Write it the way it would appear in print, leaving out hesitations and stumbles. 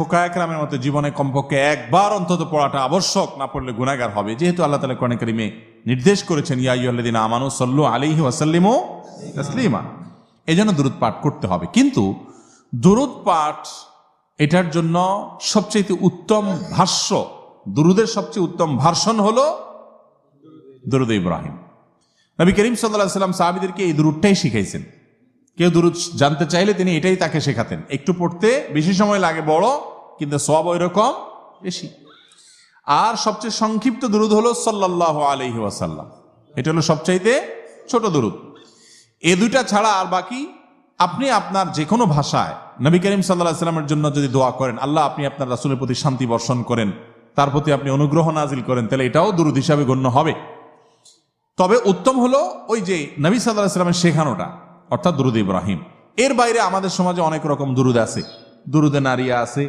ফুকায়ে কেরামের মতে জীবনে কমপক্ষে একবার অন্তত পড়াটা আবশ্যক, না পড়লে গুনাহগার হবে। যেহেতু আল্লাহ তাআলা কোরআনে কারিমে নির্দেশ করেছেন ইয়া আইয়ুহাল্লাযীনা আমানু সাল্লু আলাইহি ওয়া সাল্লিমু তাসলিমা, এজন্য দুরূদ পাঠ করতে হবে। কিন্তু দুরূদ পাঠ এটার জন্য সবচেয়ে উত্তম ভাষ্য, দুরূদের সবচেয়ে উত্তম ভার্সন হলো দুরূদ ইব্রাহিম। নবী করিম সাল্লাল্লাহু আলাইহি ওয়াসাল্লাম সাহাবীদেরকে এই দুরূদটাই শিখাইছেন। কেউ দুরূদ জানতে চাইলে তিনি এটাই তাকে শেখাতেন। একটু পড়তে বেশি সময় লাগে বড়, কিন্তু সওয়াব ওই রকম বেশি। আর সবচেয়ে সংক্ষিপ্ত দুরূদ হলো সাল্লাল্লাহু আলাইহি ওয়াসাল্লাম, এটা হলো সবচাইতে ছোট দুরূদ। এই দুইটা ছাড়া আর বাকি আপনি আপনার যে কোনো ভাষায় নবী করিম সাল্লাল্লাহু আলাইহি ওয়াসাল্লামের জন্য যদি দোয়া করেন, আল্লাহ আপনি আপনার রাসূলের প্রতি শান্তি বর্ষণ করেন, তার প্রতি আপনি অনুগ্রহ নাজিল করেন, তাহলে এটাও দুরূদ হিসাবে গণ্য হবে। তবে উত্তম হলো ওই যে নবী সাল্লাল্লাহু আলাইহি ওয়াসাল্লামের শেখানোটা, অর্থাৎ দুরূদ ইব্রাহিম। এর বাইরে আমাদের সমাজে অনেক রকম দুরূদ আছে, দুরূদে নারিয়া আছে,